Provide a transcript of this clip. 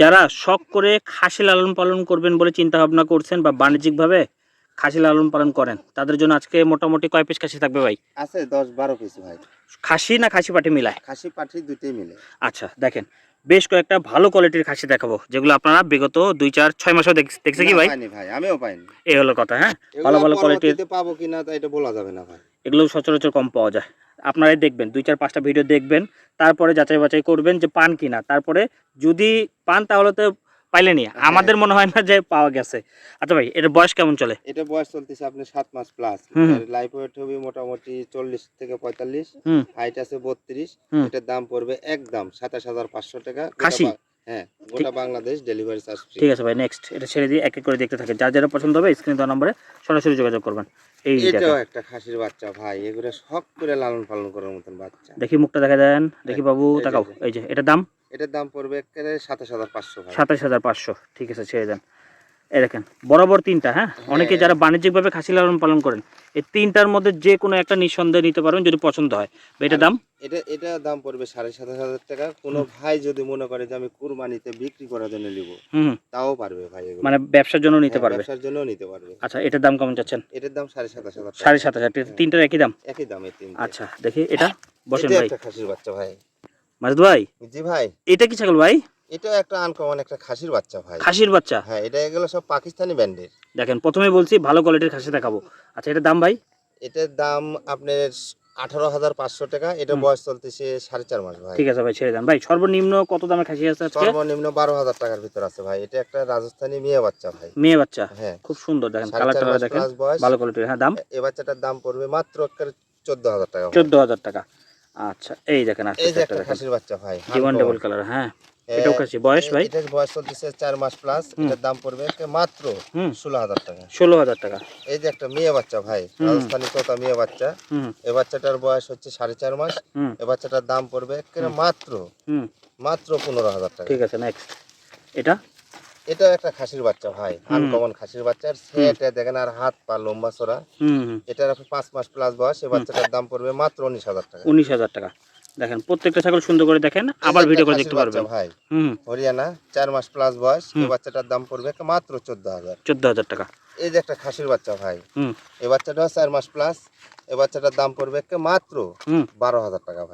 যারা শখ করে খাসি লালন পালন করবেন বলে চিন্তা ভাবনা করছেন বা বাণিজ্যিকভাবে খাসি লালন পালন করেন, তাদের জন্য আজকে মোটামুটি কয় পিস খাসি থাকবে ভাই? আছে 10-12 পিস ভাই। খাসি না খাসি পাটি মিলায়? খাসি পাঠি দুটোই মিলে। আচ্ছা দেখেন, বেশ কয়েকটা ভালো কোয়ালিটির খাসি দেখাবো, যেগুলো আপনারা বিগত 2-4-6 মাসও দেখছে কি ভাই? পাইনি ভাই, আমিও পাইনি। এই হলো কথা। হ্যাঁ, ভালো ভালো কোয়ালিটির পাবো কিনা তা এটা বলা যাবে না ভাই। এগুলো সচরাচর কম পাওয়া যায়। আপনারাই দেখবেন, 2-4-5টা ভিডিও দেখবেন, তারপরে যাচাই বাছাই করবেন যে পান কিনা। তারপরে যদি পান তাহলে তো পাইলেনি, আমাদের মনে হয় না যে পাওয়া গেছে। আচ্ছা ভাই, এর বয়স কেমন চলে? এটা বয়স চলতেছে আপনার 7 মাস প্লাস। লাইফ ওয়েট হবে মোটামুটি 40 থেকে 45, হাইট আছে 32। এটার দাম পড়বে একদম 27500 টাকা খাসি। হ্যাঁ, গোটা বাংলাদেশ ডেলিভারি চার্জ ফ্রি। ঠিক আছে ভাই, নেক্সট এটা ছেড়ে দিয়ে এক এক করে দেখতে থাকেন। যার যেটা পছন্দ হবে স্ক্রিনে দেওয়া নম্বরে সরাসরি যোগাযোগ করবেন। এইটাও একটা খাসির বাচ্চা ভাই, এগুলো শখ করে লালন পালন করার মতন বাচ্চা। দেখি মুখটা দেখা দেন, দেখি বাবু তাকাও। এই যে এটার দাম পড়বে একেবারে 27500 ভাই। 27500। ঠিক আছে, ছেড়ে দেন। এই দেখেন বরাবর 3টা। হ্যাঁ, অনেকে যারা বাণিজ্যিকভাবে খাসি লালন পালন করেন, এই 3টার মধ্যে যে কোনো একটা নিঃসন্দেহে নিতে পারবেন যদি পছন্দ হয়। এটার দাম? এটা দাম পড়বে 7500 টাকা। কোনো ভাই যদি মনে করে যে আমি কুরবানিতে বিক্রি করার জন্য নিব, তাও পারবে ভাই। মানে ব্যবসার জন্য নিতে পারবে? ব্যবসার জন্য নিতে পারবে। আচ্ছা, এটার দাম কেমন চাচ্ছেন? এটার দাম 7500 টাকা। 7500। তিনটার একই দাম? একই দাম এই তিন। আচ্ছা দেখি এটা, বসেন ভাই। একটা খাসির বাচ্চা ভাই। মাসুদ ভাই, জি ভাই। এটা কি ছাগল ভাই? এটা একটা আনকমন একটা খাসির বাচ্চা ভাই। খাসির বাচ্চা? হ্যাঁ, এটা এগুলো সব পাকিস্তানি ব্র্যান্ডের। দেখেন, প্রথমে বলছি ভালো কোয়ালিটির খাসি দেখাবো। আচ্ছা, এটার দাম ভাই? এটার দাম আপনার 18500 টাকা। এটা বয়স চলতেছে 4.5 মাস ভাই। ঠিক আছে ভাই, ছেড়ে দেন ভাই। সর্বনিম্ন কত দামে খাসি আছে আজকে? সর্বনিম্ন 12000 টাকার ভিতর আছে ভাই। এটা একটা রাজস্থানী মেয়ে বাচ্চা ভাই। মেয়ে বাচ্চা? হ্যাঁ, খুব সুন্দর। দেখেন কালারটা দেখেন, ভালো কোয়ালিটির। হ্যাঁ, দাম? এই বাচ্চাটার দাম পড়বে মাত্র 14000 টাকা। 14000 টাকা। আচ্ছা, এই দেখেন এই যে একটা খাসির বাচ্চা ভাই, ডিমান্ডেবল কালার। হ্যাঁ, এটাও খাসি। বয়স ভাই? এটার বয়স চলতেছে 4 মাস প্লাস। এটার দাম পড়বে মাত্র 16000 টাকা। 16000 টাকা। এই যে একটা মেয়ে বাচ্চা ভাই, রাজস্থানী তোতা মেয়ে বাচ্চা। এই বাচ্চাটার বয়স হচ্ছে 4.5 মাস। এই বাচ্চাটার দাম পড়বে মাত্র 15000 টাকা। ঠিক আছে, নেক্সট এটা? এটা একটা খাসির বাচ্চা ভাই, আনকমন খাসির বাচ্চা। সেটা দেখেন আর হাত পা লম্বা চড়া। এটার 5 মাস প্লাস বয়স। এই বাচ্চাটার দাম পড়বে মাত্র 19000 টাকা। 19000 টাকা। দেখেন প্রত্যেকটা ছাগল সুন্দর করে দেখেন, আবার ভিডিও করে দেখতে পারবেন ভাই। হরিয়ানা, 4 মাস প্লাস বয়স। এই বাচ্চাটার দাম পড়বে মাত্র 14000 টাকা। এই যে একটা খাসির বাচ্চা ভাই, এই বাচ্চাটা 4 মাস প্লাস। এই বাচ্চাটার দাম পড়বে মাত্র 12000 টাকা ভাই।